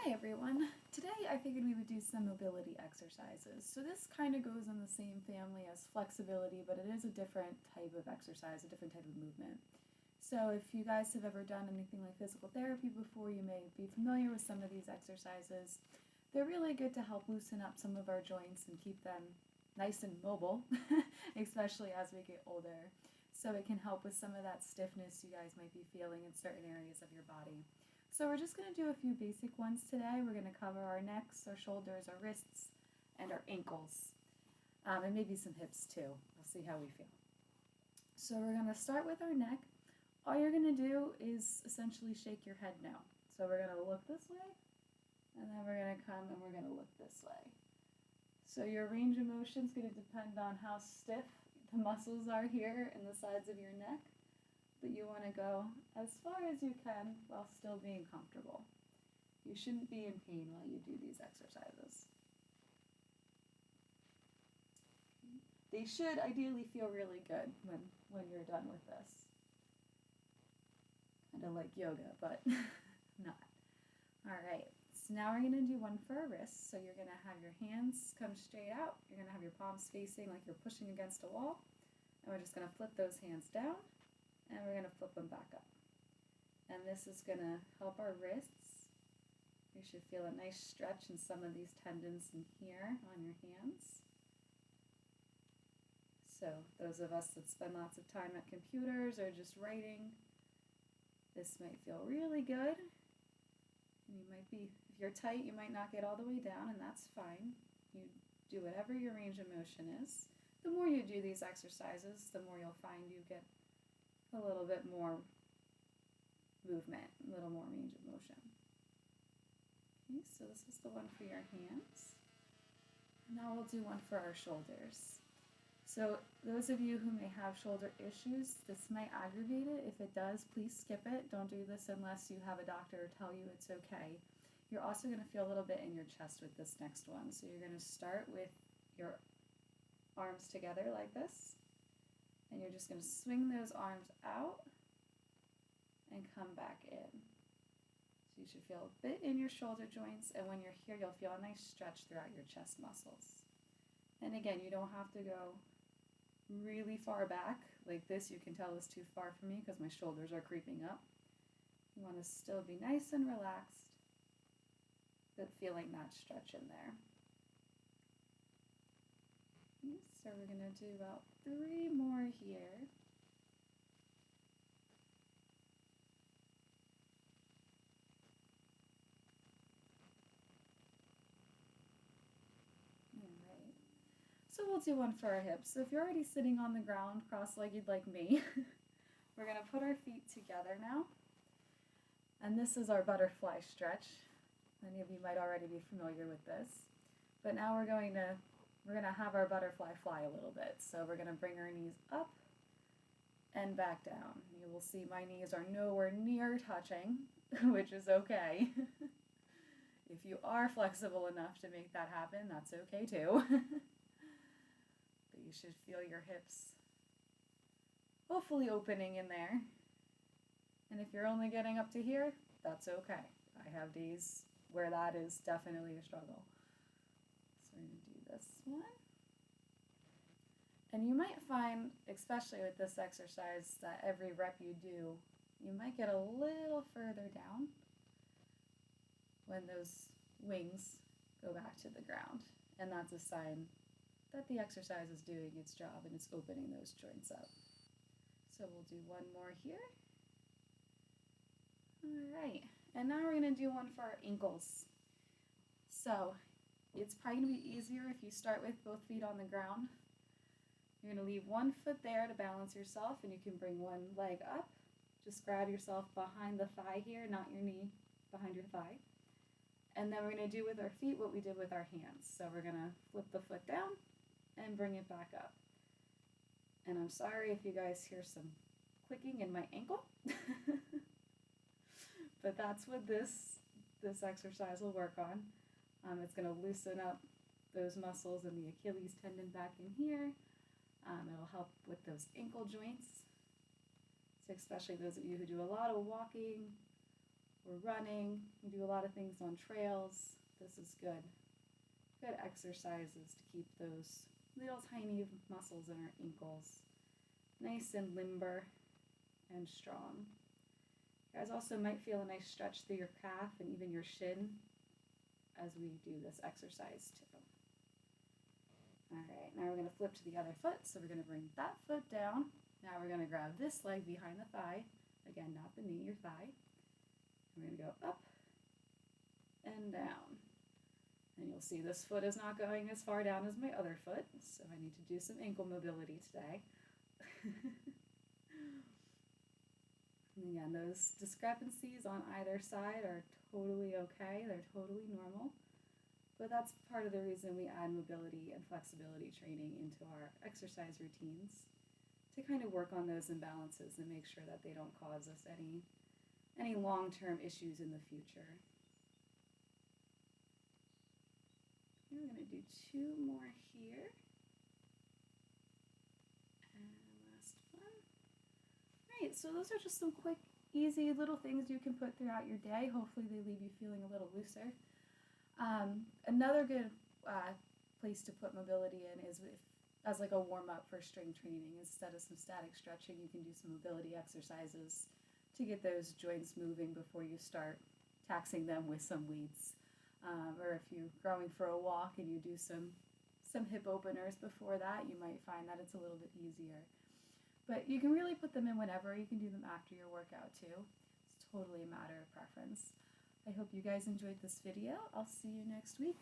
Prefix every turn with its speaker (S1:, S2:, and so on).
S1: Hi everyone. Today I figured we would do some mobility exercises. So this kind of goes in the same family as flexibility, but it is a different type of exercise, a different type of movement. So if you guys have ever done anything like physical therapy before, you may be familiar with some of these exercises. They're really good to help loosen up some of our joints and keep them nice and mobile, especially as we get older. So it can help with some of that stiffness you guys might be feeling in certain areas of your body. So we're just going to do a few basic ones today. We're going to cover our necks, our shoulders, our wrists, and our ankles, and maybe some hips too. We'll see how we feel. So we're going to start with our neck. All you're going to do is essentially shake your head no. So we're going to look this way, and then we're going to come and we're going to look this way. So your range of motion is going to depend on how stiff the muscles are here in the sides of your neck, but you want to go as far as you can while still being comfortable. You shouldn't be in pain while you do these exercises. They should ideally feel really good when you're done with this. Kind of like yoga, but not. All right, so now we're going to do one for our wrists. So you're going to have your hands come straight out. You're going to have your palms facing like you're pushing against a wall. And we're just going to flip those hands down, and we're going to flip them back up. And this is going to help our wrists. You should feel a nice stretch in some of these tendons in here on your hands. So those of us that spend lots of time at computers or just writing, this might feel really good. And you might be, if you're tight, you might not get all the way down, and that's fine. You do whatever your range of motion is. The more you do these exercises, the more you'll find you get a little bit more movement, a little more range of motion. Okay, so this is the one for your hands. Now we'll do one for our shoulders. So those of you who may have shoulder issues, this might aggravate it. If it does, please skip it. Don't do this unless you have a doctor tell you it's okay. You're also going to feel a little bit in your chest with this next one. So you're going to start with your arms together like this, and you're just going to swing those arms out and come back in. So you should feel a bit in your shoulder joints, and when you're here, you'll feel a nice stretch throughout your chest muscles. And again, you don't have to go really far back. Like this, you can tell is too far for me because my shoulders are creeping up. You want to still be nice and relaxed, but feeling that stretch in there. So we're going to do about 3 more here. Alright. So we'll do one for our hips. So if you're already sitting on the ground cross-legged like me, we're going to put our feet together now. And this is our butterfly stretch. Many of you might already be familiar with this. But now we're going to have our butterfly fly a little bit. So we're going to bring our knees up and back down. You will see my knees are nowhere near touching, which is okay. If you are flexible enough to make that happen, that's okay too. But you should feel your hips hopefully opening in there. And if you're only getting up to here, that's okay. I have days where that is definitely a struggle. So we're going to do this one. And you might find, especially with this exercise, that every rep you do, you might get a little further down when those wings go back to the ground. And that's a sign that the exercise is doing its job and it's opening those joints up. So we'll do one more here. All right, and now we're going to do one for our ankles. So it's probably going to be easier if you start with both feet on the ground. You're going to leave one foot there to balance yourself, and you can bring one leg up. Just grab yourself behind the thigh here, not your knee, behind your thigh. And then we're going to do with our feet what we did with our hands. So we're going to flip the foot down and bring it back up. And I'm sorry if you guys hear some clicking in my ankle. But that's what this exercise will work on. It's going to loosen up those muscles in the Achilles tendon back in here. It'll help with those ankle joints. So especially those of you who do a lot of walking we're running, we do a lot of things on trails, this is good. Good exercises to keep those little tiny muscles in our ankles nice and limber and strong. You guys also might feel a nice stretch through your calf and even your shin as we do this exercise too. Alright, now we're going to flip to the other foot, so we're going to bring that foot down. Now we're going to grab this leg behind the thigh, again not the knee, your thigh. We're going to go up and down. And you'll see this foot is not going as far down as my other foot, so I need to do some ankle mobility today. And again, those discrepancies on either side are totally okay, they're totally normal. But that's part of the reason we add mobility and flexibility training into our exercise routines, to kind of work on those imbalances and make sure that they don't cause us any long-term issues in the future. We're going to do 2 more here. And last one. Alright, so those are just some quick, easy little things you can put throughout your day. Hopefully they leave you feeling a little looser. Another good place to put mobility in is as like a warm-up for strength training. Instead of some static stretching, you can do some mobility exercises to get those joints moving before you start taxing them with some weights. Or if you're going for a walk and you do some hip openers before that, you might find that it's a little bit easier. But you can really put them in whenever. You can do them after your workout too. It's totally a matter of preference. I hope you guys enjoyed this video. I'll see you next week.